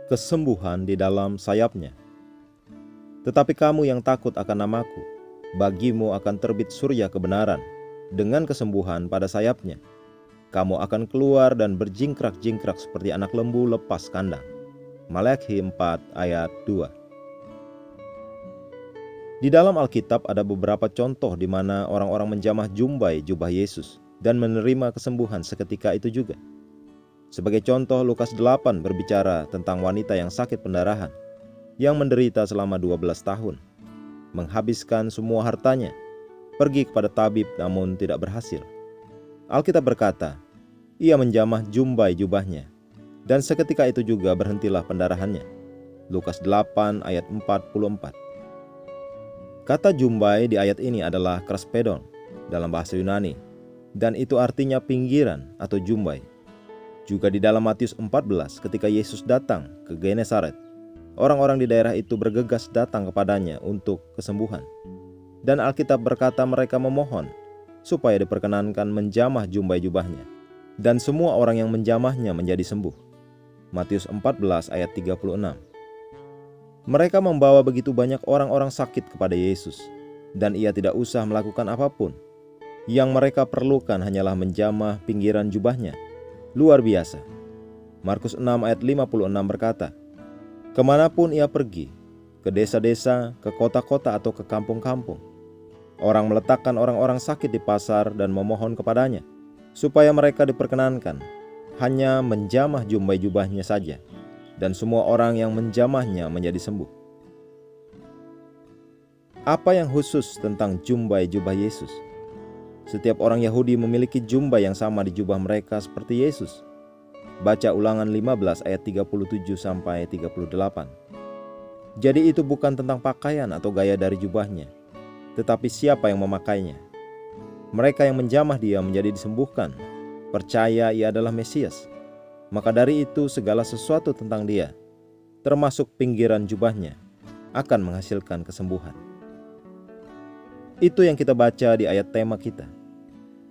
kesembuhan di dalam sayapnya. Tetapi kamu yang takut akan namaku, bagimu akan terbit surya kebenaran, dengan kesembuhan pada sayapnya. Kamu akan keluar dan berjingkrak-jingkrak seperti anak lembu lepas kandang. Maleakhi 4 ayat 2. Di dalam Alkitab ada beberapa contoh di mana orang-orang menjamah jumbai jubah Yesus dan menerima kesembuhan seketika itu juga. Sebagai contoh, Lukas 8 berbicara tentang wanita yang sakit pendarahan, yang menderita selama 12 tahun, menghabiskan semua hartanya, pergi kepada tabib namun tidak berhasil. Alkitab berkata, ia menjamah jumbai jubahnya, dan seketika itu juga berhentilah pendarahannya. Lukas 8 ayat 44. Kata jumbai di ayat ini adalah kraspedon dalam bahasa Yunani, dan itu artinya pinggiran atau jumbai. Juga di dalam Matius 14 ketika Yesus datang ke Genesaret, orang-orang di daerah itu bergegas datang kepadanya untuk kesembuhan. Dan Alkitab berkata mereka memohon supaya diperkenankan menjamah jumbai jubahnya, dan semua orang yang menjamahnya menjadi sembuh. Matius 14 ayat 36. Mereka membawa begitu banyak orang-orang sakit kepada Yesus, dan ia tidak usah melakukan apapun. Yang mereka perlukan hanyalah menjamah pinggiran jubahnya. Luar biasa. Markus 6 ayat 56 berkata, kemanapun ia pergi, ke desa-desa, ke kota-kota atau ke kampung-kampung, orang meletakkan orang-orang sakit di pasar dan memohon kepadanya, supaya mereka diperkenankan hanya menjamah jumbai jubahnya saja, dan semua orang yang menjamahnya menjadi sembuh. Apa yang khusus tentang jumbai jubah Yesus? Setiap orang Yahudi memiliki jumbai yang sama di jubah mereka seperti Yesus. Baca Ulangan 15 ayat 37 sampai 38. Jadi itu bukan tentang pakaian atau gaya dari jubahnya, tetapi siapa yang memakainya. Mereka yang menjamah dia menjadi disembuhkan, percaya ia adalah Mesias. Maka dari itu segala sesuatu tentang dia, termasuk pinggiran jubahnya, akan menghasilkan kesembuhan. Itu yang kita baca di ayat tema kita.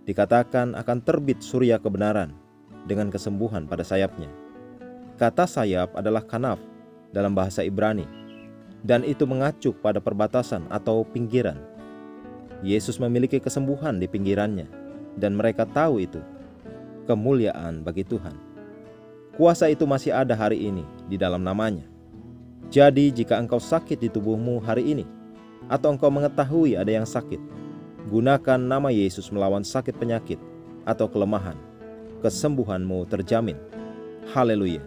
Dikatakan akan terbit surya kebenaran dengan kesembuhan pada sayapnya. Kata sayap adalah kanaf dalam bahasa Ibrani, dan itu mengacu pada perbatasan atau pinggiran. Yesus memiliki kesembuhan di pinggirannya, dan mereka tahu itu. Kemuliaan bagi Tuhan. Kuasa itu masih ada hari ini di dalam namanya. Jadi jika engkau sakit di tubuhmu hari ini, atau engkau mengetahui ada yang sakit, gunakan nama Yesus melawan sakit penyakit atau kelemahan. Kesembuhanmu terjamin. Haleluya.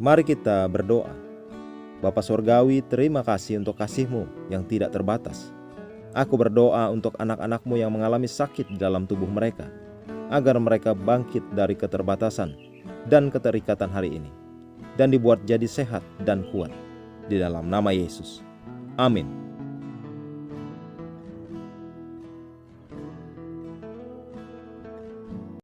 Mari kita berdoa. Bapa Sorgawi, terima kasih untuk kasih-Mu yang tidak terbatas. Aku berdoa untuk anak-anak-Mu yang mengalami sakit di dalam tubuh mereka, agar mereka bangkit dari keterbatasan dan keterikatan hari ini, dan dibuat jadi sehat dan kuat. Di dalam nama Yesus. Amin.